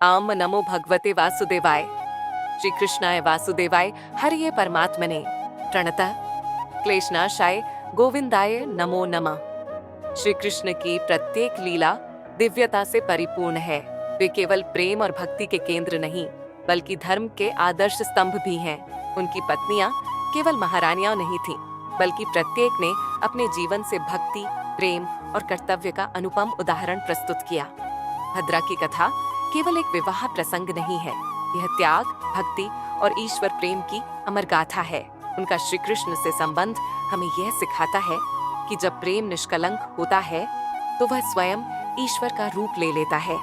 आम नमो भगवते वासुदेवाय। श्री कृष्णाय वासुदेवाय हरिये परमात्मने प्रणतः क्लेशनाशाय गोविंदाय नमो नमः। श्री कृष्ण की प्रत्येक लीला दिव्यता से परिपूर्ण है। वे केवल प्रेम और भक्ति के केंद्र नहीं, बल्कि धर्म के आदर्श स्तंभ भी हैं। उनकी पत्नियां केवल महारानियां नहीं थीं, बल्कि प्रत्येक ने अपने जीवन से भक्ति, प्रेम और कर्तव्य का अनुपम उदाहरण प्रस्तुत किया। भद्रा की कथा केवल एक विवाह प्रसंग नहीं है, यह त्याग, भक्ति और ईश्वर प्रेम की अमर गाथा है। उनका श्री कृष्ण से संबंध हमें यह सिखाता है कि जब प्रेम निष्कलंक होता है तो वह स्वयं ईश्वर का रूप ले लेता है।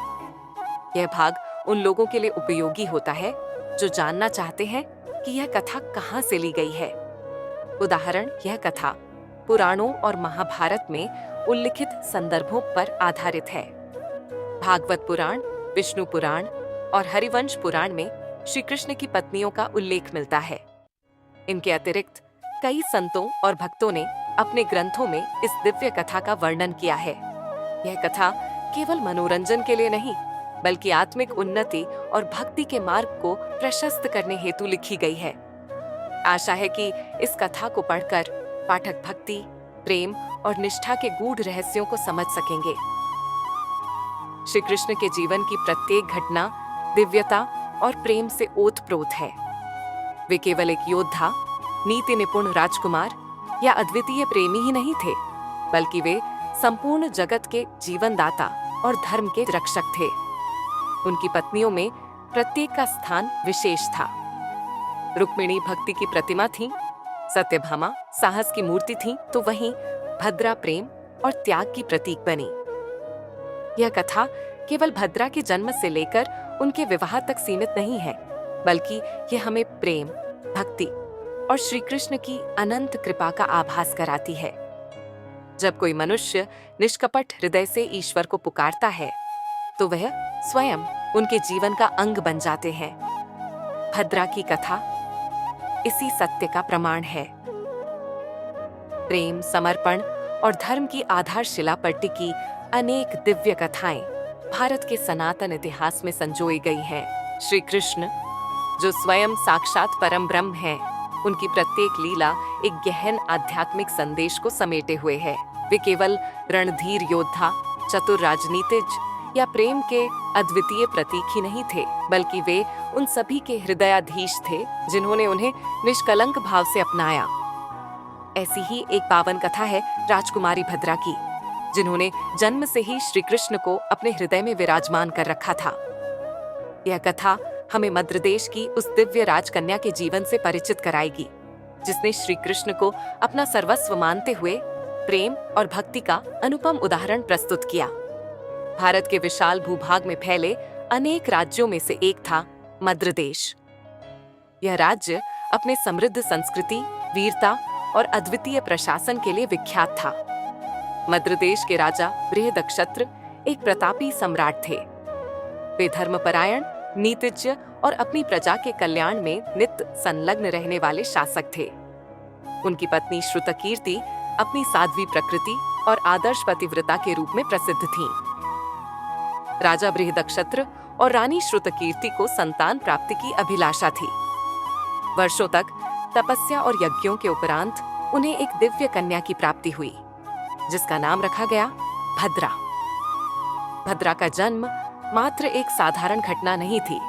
यह भाग उन लोगों के लिए उपयोगी होता है जो जानना चाहते हैं कि यह कथा कहाँ से ली गई है। उदाहरण, यह कथा पुराणों और महाभारत में उल्लिखित संदर्भों पर आधारित है। भागवत पुराण, विष्णु पुराण और हरिवंश पुराण में श्री कृष्ण की पत्नियों का उल्लेख मिलता है। इनके अतिरिक्त कई संतों और भक्तों ने अपने ग्रंथों में इस दिव्य कथा का वर्णन किया है। यह कथा केवल मनोरंजन के लिए नहीं, बल्कि आत्मिक उन्नति और भक्ति के मार्ग को प्रशस्त करने हेतु लिखी गई है। आशा है कि इस कथा को पढ़कर पाठक भक्ति, प्रेम और निष्ठा के गूढ़ रहस्यों को समझ सकेंगे। श्री कृष्ण के जीवन की प्रत्येक घटना दिव्यता और प्रेम से ओतप्रोत है। वे केवल एक योद्धा, नीति निपुण राजकुमार या अद्वितीय प्रेमी ही नहीं थे, बल्कि वे संपूर्ण जगत के जीवनदाता और धर्म के रक्षक थे। उनकी पत्नियों में प्रत्येक का स्थान विशेष था। रुक्मिणी भक्ति की प्रतिमा थी, सत्यभामा साहस की मूर्ति थी, तो वहीं भद्रा प्रेम और त्याग की प्रतीक बनी। यह कथा केवल भद्रा के जन्म से लेकर उनके विवाह तक सीमित नहीं है, बल्कि यह हमें प्रेम, भक्ति और श्री कृष्ण की अनंत कृपा का आभास कराती है। जब कोई मनुष्य निष्कपट हृदय से ईश्वर को पुकारता है, तो वह स्वयं उनके जीवन का अंग बन जाते हैं। भद्रा की कथा इसी सत्य का प्रमाण है। प्रेम, समर्पण और धर्म की आधारशिला पर टिकी अनेक दिव्य कथाएं भारत के सनातन इतिहास में संजोई गई हैं। श्री कृष्ण, जो स्वयं साक्षात परम ब्रह्म हैं, उनकी प्रत्येक लीला एक गहन आध्यात्मिक संदेश को समेटे हुए है। वे केवल रणधीर योद्धा, चतुर राजनीतिज्ञ या प्रेम के अद्वितीय प्रतीक ही नहीं थे, बल्कि वे उन सभी के हृदयाधीश थे जिन्होंने उन्हें निष्कलंक भाव से अपनाया। ऐसी ही एक पावन कथा है राजकुमारी भद्रा की, जिन्होंने जन्म से ही श्री कृष्ण को अपने हृदय में विराजमान कर रखा था। यह कथा हमें मध्य देश की उस दिव्य राजकन्या के जीवन से परिचित कराएगी, जिसने श्री कृष्ण को अपना सर्वस्व मानते हुए प्रेम और भक्ति का अनुपम उदाहरण प्रस्तुत किया। भारत के विशाल भूभाग में फैले अनेक राज्यों में से एक था मध्य देश। यह राज्य अपने समृद्ध संस्कृति, वीरता और अद्वितीय प्रशासन के लिए विख्यात था। मध्य देश के राजा बृहदक्षत्र एक प्रतापी सम्राट थे। वे धर्मपरायण, नीतिज्ञ और अपनी प्रजा के कल्याण में नित्य संलग्न रहने वाले शासक थे। उनकी पत्नी श्रुतकीर्ति अपनी साध्वी प्रकृति और आदर्श पतिव्रता के रूप में प्रसिद्ध थीं। राजा बृहदक्षत्र और रानी श्रुतकीर्ति को संतान प्राप्ति की अभिलाषा थी। वर्षों तक तपस्या और यज्ञों के उपरांत उन्हें एक दिव्य कन्या की प्राप्ति हुई, जिसका नाम रखा गया भद्रा। भद्रा का जन्म मात्र एक साधारण घटना नहीं थी,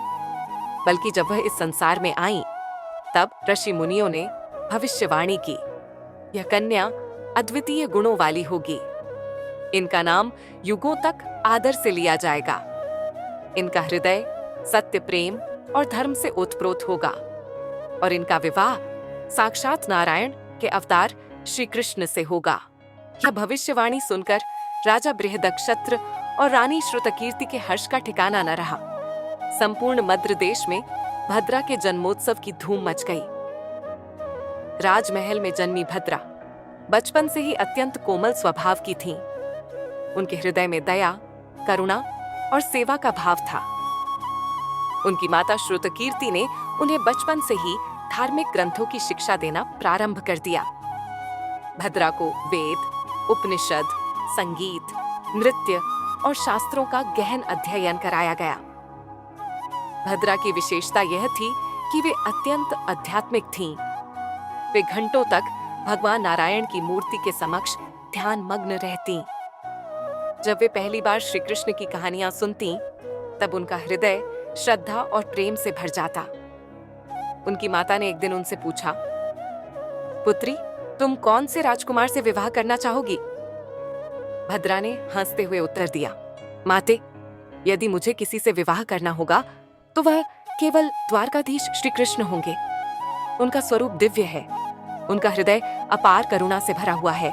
बल्कि जब वह इस संसार में आई, तब ऋषि मुनियों ने भविष्यवाणी की, यह कन्या अद्वितीय गुणों वाली होगी। इनका नाम युगों तक आदर से लिया जाएगा। इनका हृदय सत्य, प्रेम और धर्म से ओतप्रोत होगा, और इनका विवाह साक्षात नारायण के अवतार श्री कृष्ण से होगा। यह भविष्यवाणी सुनकर राजा बृहदक्षत्र और रानी श्रुतकीर्ति के हर्ष का ठिकाना न रहा। संपूर्ण मध्य देश में भद्रा के जन्मोत्सव की धूम मच गई। राजमहल में जन्मी भद्रा बचपन से ही अत्यंत कोमल स्वभाव की थीं। उनके हृदय में दया, करुणा और सेवा का भाव था। उनकी माता श्रुतकीर्ति ने उन्हें बचपन से ही धार्मिक ग्रंथों की शिक्षा देना प्रारंभ कर दिया। भद्रा को वेद, उपनिषद, संगीत, नृत्य और शास्त्रों का गहन अध्ययन कराया गया। भद्रा की विशेषता यह थी कि वे अत्यंत आध्यात्मिक थीं। वे घंटों तक भगवान नारायण की मूर्ति के समक्ष ध्यान मग्न रहती। जब वे पहली बार श्री कृष्ण की कहानियां सुनती, तब उनका हृदय श्रद्धा और प्रेम से भर जाता। उनकी माता ने एक दिन उनसे पूछा, पुत्री, तुम कौन से राजकुमार से विवाह करना चाहोगी? भद्रा ने हंसते हुए उत्तर दिया, माते, यदि मुझे किसी से विवाह करना होगा तो वह केवल द्वारकाधीश श्री कृष्ण होंगे। उनका स्वरूप दिव्य है, उनका हृदय अपार करुणा से भरा हुआ है।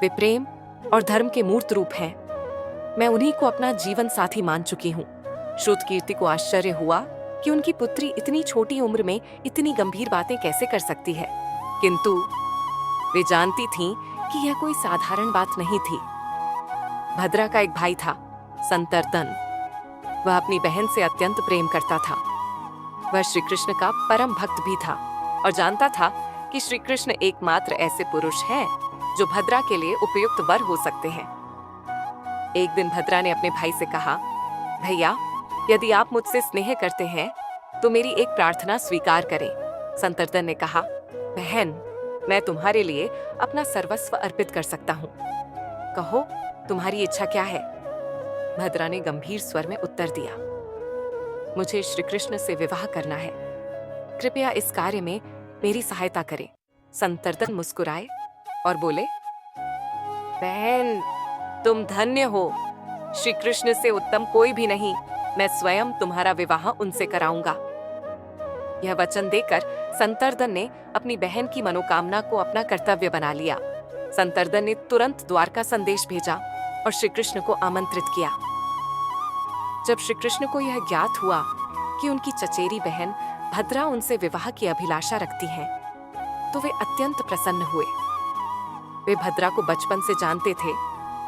वे प्रेम और धर्म के मूर्त रूप हैं। मैं उन्हीं को अपना जीवन साथी मान चुकी हूँ। श्रुतकीर्ति को आश्चर्य हुआ कि उनकी पुत्री इतनी छोटी उम्र में इतनी गंभीर बातें कैसे कर सकती है, किंतु वे जानती थीं कि यह कोई साधारण बात नहीं थी। भद्रा का एक भाई था, संतर्दन। वह अपनी बहन से अत्यंत प्रेम करता था। वह श्री कृष्ण का परम भक्त भी था और जानता था कि श्री कृष्ण एकमात्र ऐसे पुरुष हैं जो भद्रा के लिए उपयुक्त वर हो सकते हैं। एक दिन भद्रा ने अपने भाई से कहा, भैया, यदि आप मुझसे स्नेह करते हैं तो मेरी एक प्रार्थना स्वीकार करें। संतर्दन ने कहा, बहन, मैं तुम्हारे लिए अपना सर्वस्व अर्पित कर सकता हूँ। कहो, तुम्हारी इच्छा क्या है? भद्रा ने गंभीर स्वर में उत्तर दिया, मुझे श्री कृष्ण से विवाह करना है। कृपया इस कार्य में मेरी सहायता करें। संतर्दन मुस्कुराए और बोले, बहन, तुम धन्य हो। श्री कृष्ण से उत्तम कोई भी नहीं। मैं स्वयं तुम्हारा विवाह उनसे कराऊंगा। यह वचन देकर संतर्दन ने अपनी बहन की मनोकामना को अपना कर्तव्य बना लिया। संतर्दन ने तुरंत द्वारका संदेश भेजा और श्री कृष्ण को आमंत्रित किया। जब श्री कृष्ण को यह ज्ञात हुआ कि उनकी चचेरी बहन भद्रा उनसे विवाह की अभिलाषा रखती हैं, तो वे अत्यंत प्रसन्न हुए। वे भद्रा को बचपन से जानते थे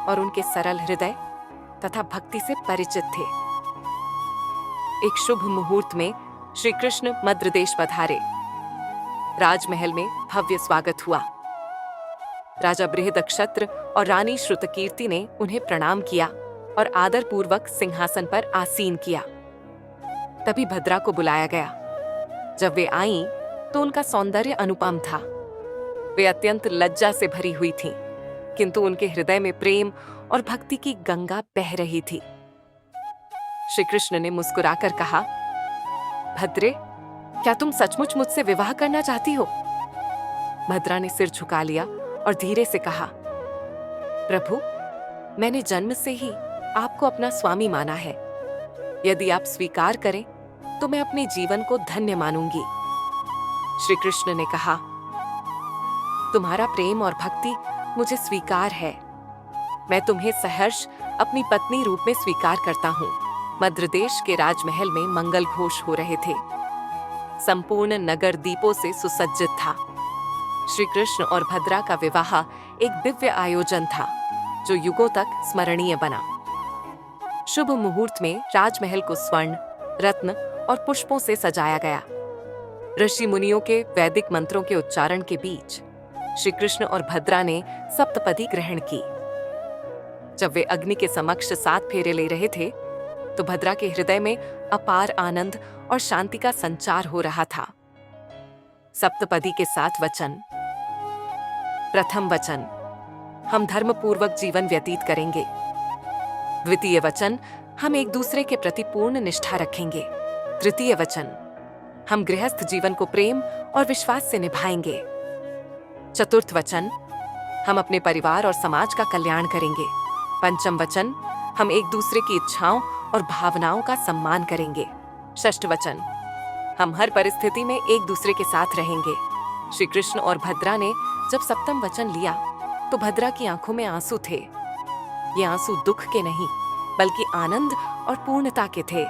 और उनके सरल हृदय तथा भक्ति से परिचित थे। एक शुभ मुहूर्त में श्री कृष्ण मद्र देश पधारे। राजमहल में भव्य स्वागत हुआ। राजा बृहदक्षत्र और रानी श्रुतकीर्ति ने उन्हें प्रणाम किया और आदर पूर्वक सिंहासन पर आसीन किया। तभी भद्रा को बुलाया गया। जब वे आईं, तो उनका सौंदर्य अनुपम था। वे अत्यंत लज्जा से भरी हुई थीं, किंतु उनके हृदय में प्रेम और भक्ति की गंगा बह रही थी। श्री कृष्ण ने मुस्कुराकर कहा, भद्रे, क्या तुम सचमुच मुझसे विवाह करना चाहती हो? भद्रा ने सिर झुका लिया और धीरे से कहा, प्रभु, मैंने जन्म से ही आपको अपना स्वामी माना है। यदि आप स्वीकार करें तो मैं अपने जीवन को धन्य मानूंगी। श्री कृष्ण ने कहा, तुम्हारा प्रेम और भक्ति मुझे स्वीकार है। मैं तुम्हें सहर्ष अपनी पत्नी रूप में स्वीकार करता हूँ। मद्र देश के राजमहल में मंगल घोष हो रहे थे। संपूर्ण नगर दीपों से सुसज्जित था। श्री कृष्ण और भद्रा का विवाह एक दिव्य आयोजन था जो युगों तक स्मरणीय बना। शुभ मुहूर्त में राजमहल को स्वर्ण, रत्न और पुष्पों से सजाया गया। ऋषि मुनियों के वैदिक मंत्रों के उच्चारण के बीच श्री कृष्ण और भद्रा ने सप्तपदी ग्रहण की। जब वे अग्नि के समक्ष 7 फेरे ले रहे थे, तो भद्रा के हृदय में अपार आनंद और शांति का संचार हो रहा था। सप्तपदी के 7 वचन। प्रथम वचन, हम धर्मपूर्वक जीवन व्यतीत करेंगे। द्वितीय वचन, हम एक दूसरे के प्रति पूर्ण निष्ठा रखेंगे। तृतीय वचन, हम गृहस्थ जीवन को प्रेम और विश्वास से निभाएंगे। चतुर्थ वचन, हम अपने परिवार और समाज का कल्याण करेंगे। पंचम वचन, हम एक दूसरे की इच्छाओं और भावनाओं का सम्मान करेंगे। षष्ठ वचन, हम हर परिस्थिति में एक दूसरे के साथ रहेंगे। श्री कृष्ण और भद्रा ने जब सप्तम वचन लिया, तो भद्रा की आंखों में आंसू थे। ये आंसू दुख के नहीं, बल्कि आनंद और पूर्णता के थे।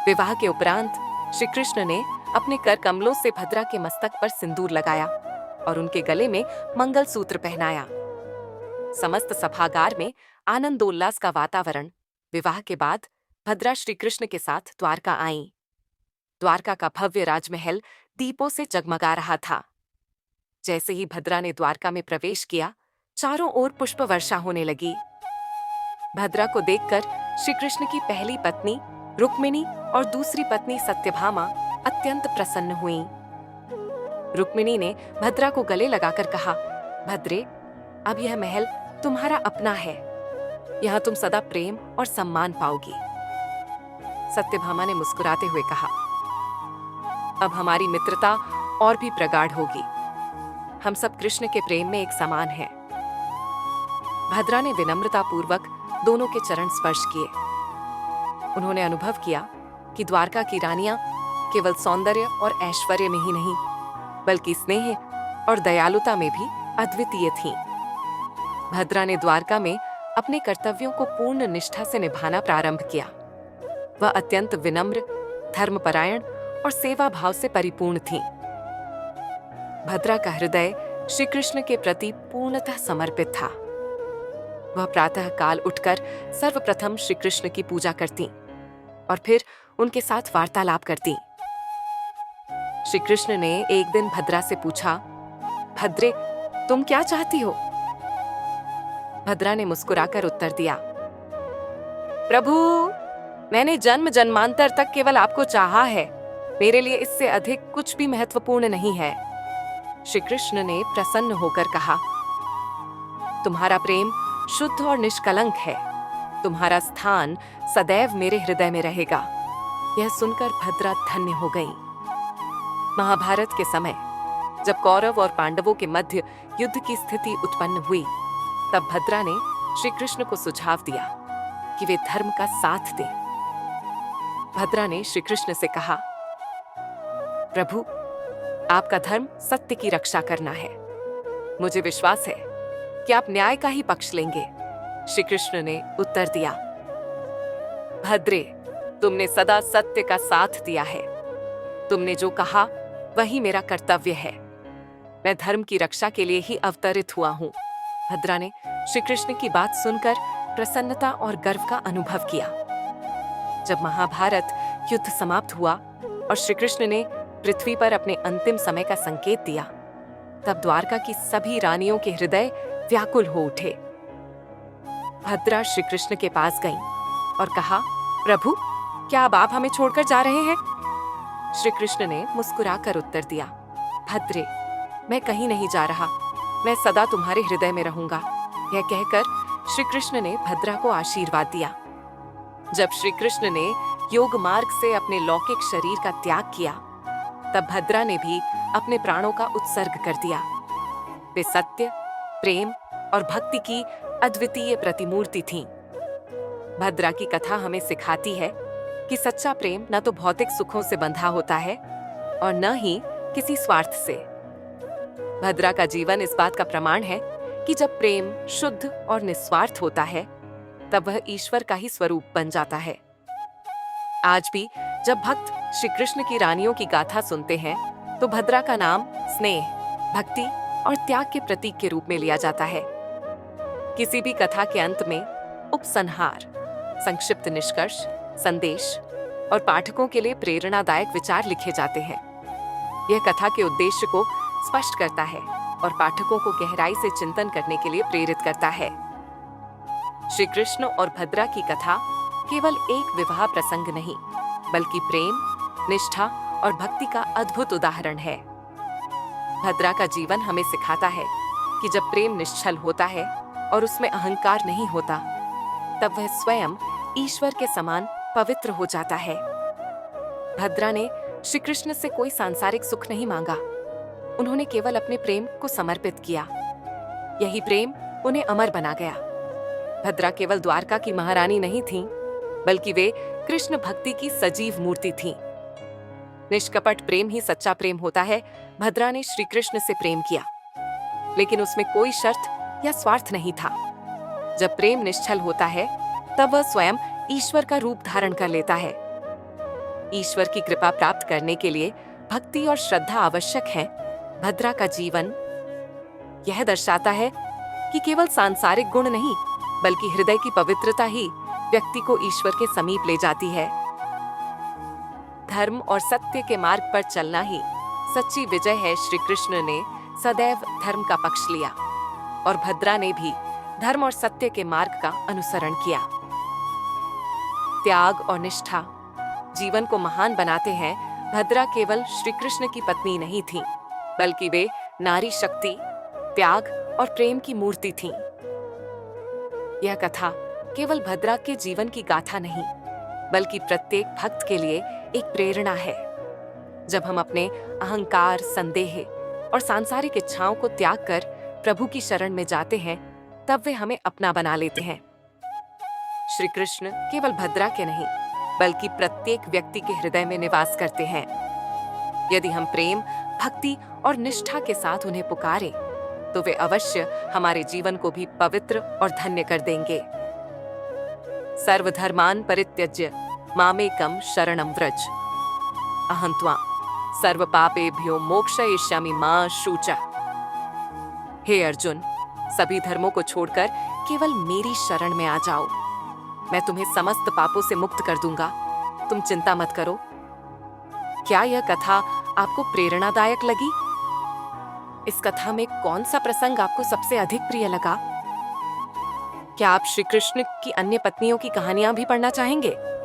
विवाह के उपरांत श्री कृष्ण ने अपने कर कमलों से भद्रा के मस्तक पर सिंदूर लगाया और उनके गले में मंगलसूत्र पहनाया। समस्त सभागार में आनंदोल्लास का वातावरण। विवाह के बाद भद्रा श्री कृष्ण के साथ द्वारका आईं। द्वारका का भव्य राजमहल दीपों से जगमगा रहा था। जैसे ही भद्रा ने द्वारका में प्रवेश किया, चारों ओर पुष्प वर्षा होने लगी। भद्रा को देखकर श्री कृष्ण की पहली पत्नी रुक्मिणी और दूसरी पत्नी सत्यभामा अत्यंत प्रसन्न हुईं। रुक्मिणी ने भद्रा को गले लगाकर कहा, भद्रे, अब यह महल तुम्हारा अपना है। यहाँ तुम सदा प्रेम और सम्मान पाओगी। सत्यभामा ने मुस्कुराते हुए कहा, अब हमारी मित्रता और भी प्रगाढ़ होगी। हम सब कृष्ण के प्रेम में एक समान हैं। भद्रा ने विनम्रता पूर्वक दोनों के चरण स्पर्श किए। उन्होंने अनुभव किया कि द्वारका की रानियां केवल सौंदर्य और ऐश्वर्य में ही नहीं, बल्कि स्नेह और दयालुता में भी अद्वितीय थीं। भद्रा ने द्वारका में अपने कर्तव्यों को पूर्ण निष्ठा से निभाना प्रारंभ किया। वह अत्यंत विनम्र, धर्मपरायण और सेवा भाव से परिपूर्ण थीं। भद्रा का हृदय श्री कृष्ण के प्रति पूर्णतः समर्पित था। वह प्रातः काल उठकर सर्वप्रथम श्री कृष्ण की पूजा करती और फिर उनके साथ वार्तालाप करती। श्री कृष्ण ने एक दिन भद्रा से पूछा, भद्रे, तुम क्या चाहती हो? भद्रा ने मुस्कुराकर उत्तर दिया, प्रभु, मैंने जन्म जन्मांतर तक केवल आपको चाहा है। मेरे लिए इससे अधिक कुछ भी महत्वपूर्ण नहीं है। श्री कृष्ण ने प्रसन्न होकर कहा, तुम्हारा प्रेम शुद्ध और निष्कलंक है। तुम्हारा स्थान सदैव मेरे हृदय में रहेगा। यह सुनकर भद्रा धन्य हो गई। महाभारत के समय जब कौरव और पांडवों के मध्य युद्ध की स्थिति उत्पन्न हुई, तब भद्रा ने श्री कृष्ण को सुझाव दिया कि वे धर्म का साथ दें। भद्रा ने श्री कृष्ण से कहा, प्रभु, आपका धर्म सत्य की रक्षा करना है। मुझे विश्वास है कि आप न्याय का ही पक्ष लेंगे। श्री कृष्ण ने उत्तर दिया, भद्रे, तुमने सदा सत्य का साथ दिया है। तुमने जो कहा वही मेरा कर्तव्य है। मैं धर्म की रक्षा के लिए ही अवतरित हुआ हूँ। भद्रा ने श्री कृष्ण की बात सुनकर प्रसन्नता और गर्व का अनुभव किया। जब महाभारत युद्ध समाप्त हुआ और श्री कृष्ण ने पृथ्वी पर अपने अंतिम समय का संकेत दिया, तब द्वारका की सभी रानियों के हृदय व्याकुल हो उठे। भद्रा श्री कृष्ण के पास गईं और कहा, प्रभु, क्या अब आप हमें छोड़कर जा रहे हैं? श्री कृष्ण ने मुस्कुराकर उत्तर दिया, भद्रे, मैं कहीं नहीं जा रहा। मैं सदा तुम्हारे हृदय में रहूंगा। यह कहकर श्री कृष्ण ने भद्रा को आशीर्वाद दिया। जब श्री कृष्ण ने योग मार्ग से अपने लौकिक शरीर का त्याग किया, तब भद्रा ने भी अपने प्राणों का उत्सर्ग कर दिया। वे सत्य, प्रेम और भक्ति की अद्वितीय प्रतिमूर्ति थीं। भद्रा की कथा हमें सिखाती है कि सच्चा प्रेम न तो भौतिक सुखों से बंधा होता है और न ही किसी स्वार्थ से। भद्रा का जीवन इस बात का प्रमाण है कि जब प्रेम शुद्ध और निस्वार्थ होता है, तब वह ईश्वर का ही स्वरूप बन जाता है। आज भी जब भक्त श्री कृष्ण की रानियों की गाथा सुनते हैं, तो भद्रा का नाम स्नेह, भक्ति और त्याग के प्रतीक के रूप में लिया जाता है। किसी भी कथा के अंत में उपसंहार, संक्षिप्त निष्कर्ष, संदेश और पाठकों के लिए प्रेरणादायक विचार लिखे जाते हैं। यह कथा के उद्देश्य को स्पष्ट करता है और पाठकों को गहराई से चिंतन करने के लिए प्रेरित करता है। श्री कृष्ण और भद्रा की कथा केवल एक विवाह प्रसंग नहीं, बल्कि प्रेम, निष्ठा और भक्ति का अद्भुत उदाहरण है। भद्रा का जीवन हमें सिखाता है कि जब प्रेम निश्चल होता है और उसमें अहंकार नहीं होता, तब वह स्वयं ईश्वर के समान पवित्र हो जाता है। भद्रा ने श्री कृष्ण से कोई सांसारिक सुख नहीं मांगा। उन्होंने केवल अपने प्रेम को समर्पित किया। यही प्रेम उन्हें अमर बना गया। भद्रा केवल द्वारका की महारानी नहीं थीं, बल्कि वे कृष्ण भक्ति की सजीव मूर्ति थीं। निष्कपट प्रेम ही सच्चा प्रेम होता है। भद्रा ने श्री कृष्ण से प्रेम किया, लेकिन उसमें कोई शर्त या स्वार्थ नहीं था। जब प्रेम निश्चल होता है, तब वह स्वयं ईश्वर का रूप धारण कर लेता है। ईश्वर की कृपा प्राप्त करने के लिए भक्ति और श्रद्धा आवश्यक है। भद्रा का जीवन यह दर्शाता है कि केवल सांसारिक गुण नहीं, बल्कि हृदय की पवित्रता ही व्यक्ति को ईश्वर के समीप ले जाती है। धर्म और सत्य के मार्ग पर चलना ही सच्ची विजय है। श्री कृष्ण ने सदैव धर्म का पक्ष लिया और भद्रा ने भी धर्म और सत्य के मार्ग का अनुसरण किया। त्याग और निष्ठा जीवन को महान बनाते हैं, भद्रा केवल श्री कृष्ण की पत्नी नहीं थी, बल्कि वे नारी शक्ति, त्याग और प्रेम की मूर्ति थीं। यह कथा केवल भद्रा के जीवन की गाथा नहीं, बल्कि प्रत्येक भक्त के लिए एक प्रेरणा है। जब हम अपने अहंकार, संदेह और सांसारिक इच्छाओं को त्याग कर प्रभु की शरण में जाते हैं, तब वे हमें अपना बना लेते हैं। श्री कृष्ण केवल भद्रा के नहीं, बल्कि प्रत्येक व्यक्ति के हृदय में निवास करते हैं। यदि हम प्रेम, भक्ति और निष्ठा के साथ उन्हें पुकारें, तो वे अवश्य हमारे जीवन को भी पवित्र और धन्य कर देंगे। सर्वधर्मान् परित्यज्य मामेकं शरणं व्रज, अहं त्वां सर्वपापेभ्यो मोक्षयिष्यामि मा शुचः। हे अर्जुन, सभी धर्मों को छोड़कर केवल मेरी शरण में आ जाओ। मैं तुम्हें समस्त पापों से मुक्त कर दूंगा। तुम चिंता मत करो। क्या यह कथा आपको प्रेरणादायक लगी? इस कथा में कौन सा प्रसंग आपको सबसे अधिक प्रिय लगा? क्या आप श्री कृष्ण की अन्य पत्नियों की कहानियां भी पढ़ना चाहेंगे?